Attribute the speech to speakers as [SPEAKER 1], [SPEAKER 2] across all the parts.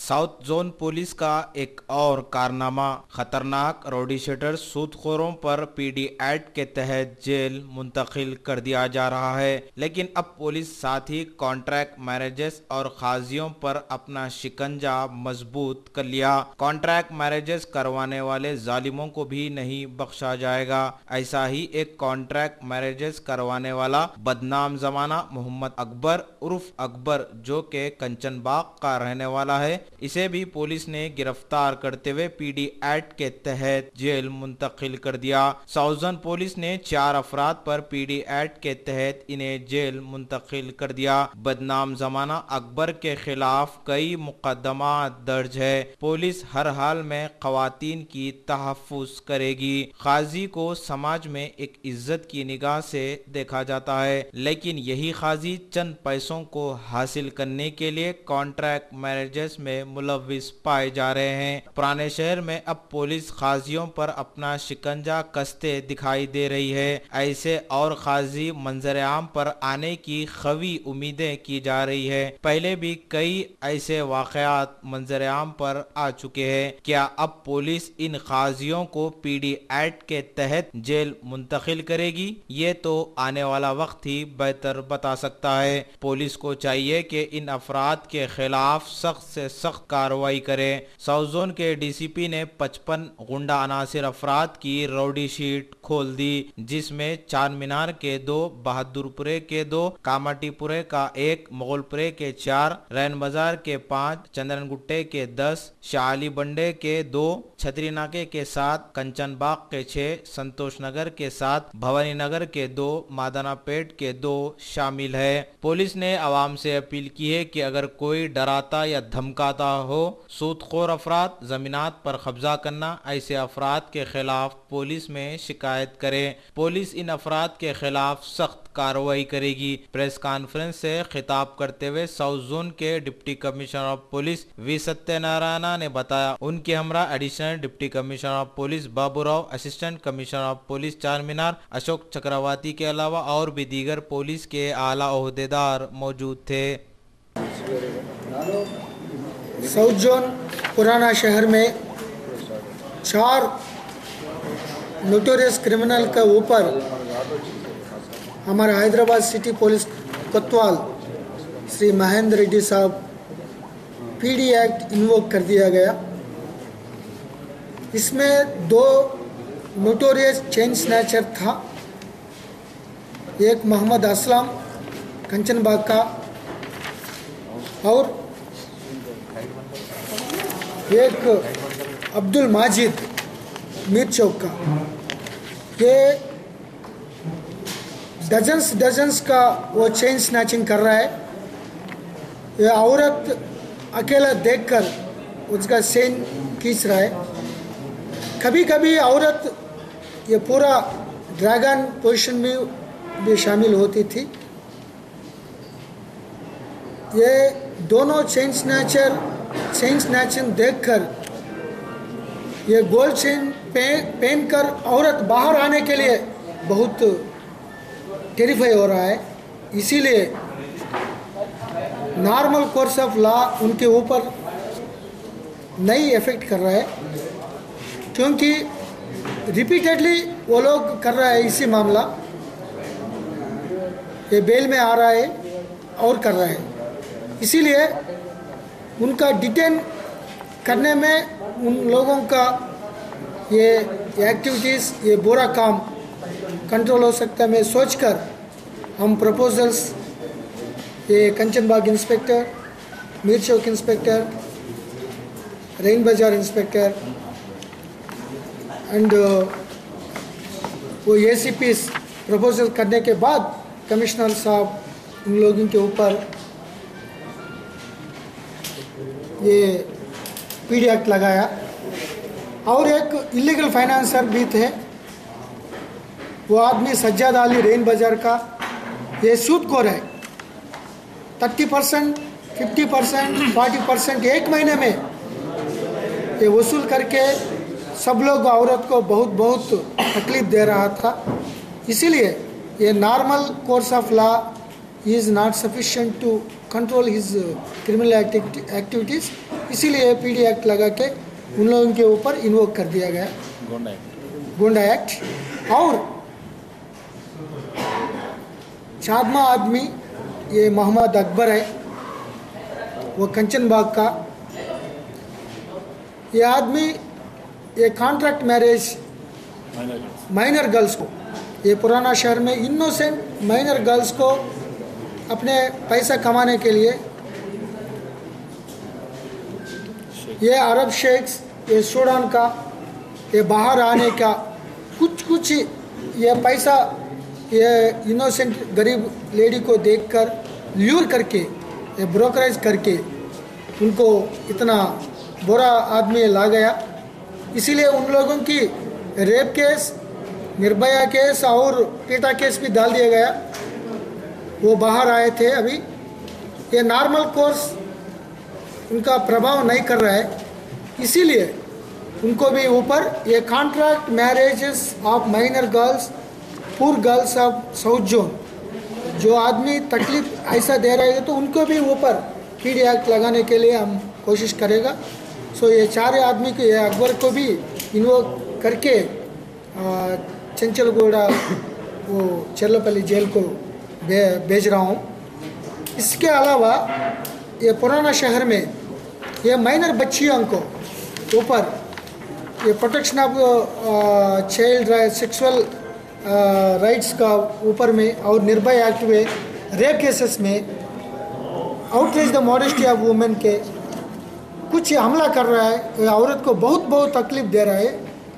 [SPEAKER 1] South zone police का एक और कारनामा, खतरनाक राउडीशेटर सूदखोरों पर पीडी एक्ट के तहत जेल मुंतकिल कर दिया जा रहा है। लेकिन अब पुलिस साथ ही कॉन्ट्रैक्ट मैरिजेस और खाजियों पर अपना शिकंजा मजबूत कर लिया। कॉन्ट्रैक्ट मैरिजेस करवाने वाले जालिमों को भी नहीं बख्शा जाएगा। ऐसा ही एक कॉन्ट्रैक्ट मैरिजेस करवाने वाला बदनाम जमाना मोहम्मद अकबर उर्फ अकबर, जो के कंचनबाग का रहने वाला है, इसे भी पुलिस ने गिरफ्तार करते हुए पीडी एक्ट के तहत जेल मुंतकिल कर दिया। साउथर्न पुलिस ने 4 अफराद पर पीडी एक्ट के तहत इन्हें जेल मुंतकिल कर दिया। बदनाम जमाना अकबर के खिलाफ कई मुकदमा दर्ज है। पुलिस हर हाल में खवातीन की तहफ्फुज करेगी। खाजी को समाज में एक इज्जत की निगाह से देखा जाता है, लेकिन यही खाजी चंद पैसों को हासिल करने के लिए कॉन्ट्रैक्ट मैरिजेस में मुलविस पाए जा रहे हैं। पुराने शहर में अब पुलिस खाजियों पर अपना शिकंजा कसते दिखाई दे रही है। ऐसे और खाजी मंजर आम पर आने की खवी उम्मीदें की जा रही है। पहले भी कई ऐसे वाकयात मंजर आम पर आ चुके हैं। क्या अब पुलिस इन खाजियों को पीडी एक्ट के तहत जेल मुंतकिल करेगी? ये तो आने वाला वक्त ही बेहतर बता सकता है। पुलिस को चाहिए कि इन अफराद के खिलाफ सख्त से सख्त कार्रवाई करे। साउथ जोन के डीसीपी ने 55 गुंडा अनासिर अफराद की राउडी शीट खोल दी, जिसमें चार मीनार के 2, बहादुरपुरे के 2, कामाटीपुरे का 1, मुगलपुरे के 4, रैन बाजार के 5, चंदनगुट्टे के 10, शाली बंडे के 2, छतरी नाके के 7, कंचनबाग के 6, संतोष नगर के 7, भवानी नगर के 2, मादनापेट के 2 शामिल है। पुलिस ने आवाम से अपील की है कि अगर कोई डराता या धमकाता हो सूदखोर अफराद जमीनात पर कब्जा करना, ऐसे अफराद के खिलाफ पुलिस में शिकायत करें। पुलिस इन अफराद के खिलाफ सख्त कार्रवाई करेगी। प्रेस कॉन्फ्रेंस से खिताब करते हुए साउथ जोन के deputy commissioner of police V Satyanarayana ने बताया, उनके हमरा additional deputy commissioner of police Baburao, assistant commissioner of police Charminar Ashok चक्रवर्ती के अलावा और भी दीगर पुलिस के आला ओहदेदार मौजूद थे।
[SPEAKER 2] साउथ जोन पुराना शहर में 4 नोटोरियस क्रिमिनल के ऊपर हमारे हैदराबाद सिटी पुलिस कोतवाल श्री महेंद्र रेड्डी साहब पीडी एक्ट इन्वोक कर दिया गया। इसमें 2 नोटोरियस चेन स्नैचर था, एक मोहम्मद असलम कंचनबाग का और एक अब्दुल माजिद मीर चौक का। ये डजन्स का वो चेन स्नैचिंग कर रहा है। ये औरत अकेला देखकर उसका चेन खींच रहा है। कभी कभी औरत ये पूरा ड्रैगन पोजीशन में भी शामिल होती थी। ये दोनों चेन स्नैचिंग देखकर ये गोल्ड चेन पहनकर औरत बाहर आने के लिए बहुत टेरिफाई हो रहा है। इसीलिए नॉर्मल कोर्स ऑफ लॉ उनके ऊपर नहीं इफेक्ट कर रहा है, क्योंकि रिपीटेडली वो लोग कर रहा है इसी मामला। ये बेल में आ रहा है और कर रहा है, इसीलिए उनका डिटेन करने में उन लोगों का ये एक्टिविटीज़, ये बुरा काम कंट्रोल हो सकता है। मैं सोचकर हम प्रपोजल्स ये कंचनबाग इंस्पेक्टर, मीर चौक इंस्पेक्टर, रेन बाजार इंस्पेक्टर एंड वो एसीपीस प्रपोजल करने के बाद कमिश्नर साहब इन लोगों के ऊपर ये पीडी एक्ट लगाया। और एक इलीगल फाइनेंसर भी थे, वो आदमी सज्जाद अली रेन बाजार का, ये सूदखोर है। 30%, 50%, 40% एक महीने में ये वसूल करके सब लोग औरत को बहुत तकलीफ दे रहा था। इसीलिए ये normal course of law is not sufficient to control his criminal activities, इसीलिए पीडी एक्ट लगा के उन लोगों के ऊपर इन्वोक कर दिया गया गोंडा एक्ट। और चादमा आदमी ये मोहम्मद अकबर है, वो कंचन बाग का। ये आदमी ये कॉन्ट्रैक्ट मैरिज माइनर गर्ल्स को, ये पुराना शहर में इनोसेंट माइनर गर्ल्स को अपने पैसा कमाने के लिए ये अरब शेख्स, ये सूडान का, ये बाहर आने का कुछ ये पैसा ये इनोसेंट गरीब लेडी को देखकर ल्यूर करके, ये ब्रोकरेज करके उनको इतना बुरा आदमी ला गया। इसीलिए उन लोगों की रेप केस, निर्भया केस और पीटा केस भी डाल दिया गया। वो बाहर आए थे अभी। ये नॉर्मल कोर्स उनका प्रभाव नहीं कर रहा है, इसीलिए उनको भी ऊपर ये contract marriages of minor girls, poor girls of south zone, जो आदमी तकलीफ ऐसा दे रहे हैं तो उनको भी ऊपर पीडी एक्ट लगाने के लिए हम कोशिश करेगा। सो ये चार आदमी को, ये अकबर को भी इन्वोक करके चंचलगौड़ा वो चर्लपल्ली जेल को भेज रहा हूँ। इसके अलावा ये पुराना शहर में ये माइनर बच्चियों को ऊपर ये protection of child sexual rights का ऊपर में और निर्भया एक्ट में रेप केसेस में outreach the modesty of women के कुछ हमला कर रहा है, औरत को बहुत तकलीफ दे रहा है,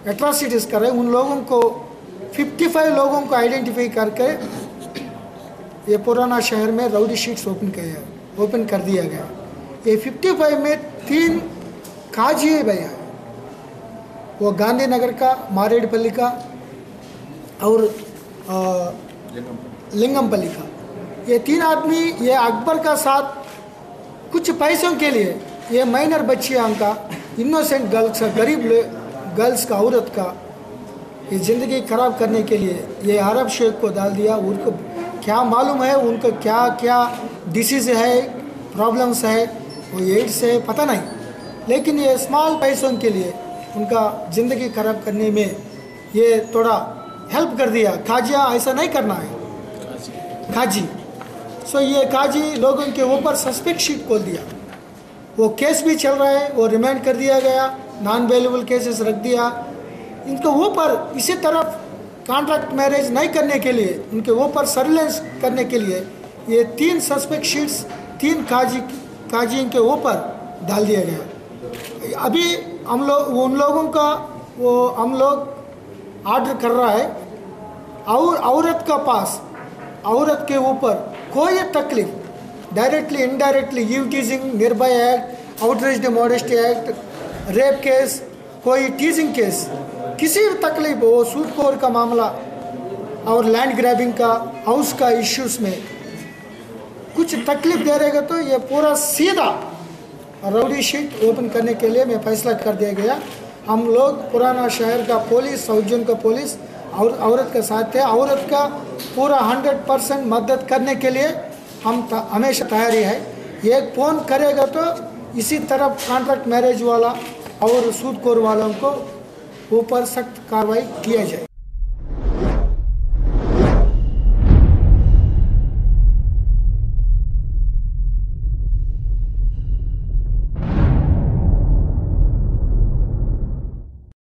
[SPEAKER 2] एट्रॉसिटीज़ कर रहे हैं। उन लोगों को 55 लोगों को आइडेंटिफाई करके ये पुराना शहर में राउडी शीट्स ओपन कर दिया गया। ये 55 में 3 काजी भैया, वो गांधीनगर का, मारेडपल्ली का और लिंगमपल्ली का। ये 3 आदमी ये अकबर का साथ कुछ पैसों के लिए ये माइनर बच्चियां का, इनोसेंट गर्ल्स, गरीब गर्ल्स का, औरत का ये ज़िंदगी ख़राब करने के लिए ये अरब शेख को डाल दिया। उनको क्या मालूम है उनको क्या क्या डिसीज़ है, प्रॉब्लम्स है, वो एड्स है, पता नहीं, लेकिन ये स्मॉल पैसों के लिए उनका ज़िंदगी ख़राब करने में ये थोड़ा हेल्प कर दिया। काजिया ऐसा नहीं करना है, काजी। सो ये काजी लोगों के ऊपर सस्पेक्ट शीट खोल दिया। वो केस भी चल रहा है, वो रिमांड कर दिया गया, नॉन बेलेबल केसेस रख दिया। इनको ऊपर इसी तरफ कॉन्ट्रैक्ट मैरिज नहीं करने के लिए, उनके ऊपर सर्विलेंस करने के लिए ये 3 सस्पेक्ट शीट्स 3 काजी के ऊपर डाल दिया गया। अभी हम लोग उन लोगों का वो हम लोग ऑर्डर कर रहा है, और औरत का पास, औरत के ऊपर कोई तकलीफ directly indirectly eve teasing, Nirbhaya act, outreach the modesty act, rape case, कोई टीजिंग केस, किसी भी तकलीफ हो, सूटखोर का मामला और लैंड ग्रैबिंग का, हाउस का इश्यूज में कुछ तकलीफ दे रहेगा तो ये पूरा सीधा राउडी शीट ओपन करने के लिए मैं फैसला कर दिया गया। हम लोग पुराना शहर का पुलिस, साउथ जोन का पुलिस और औरत के साथ है। औरत का पूरा 100% मदद करने के लिए हम हमेशा तैयारी है। एक फ़ोन करेगा तो इसी तरफ कॉन्ट्रैक्ट मैरिज वाला और सूदखोर वालों को ऊपर सख्त कार्रवाई किया जाए।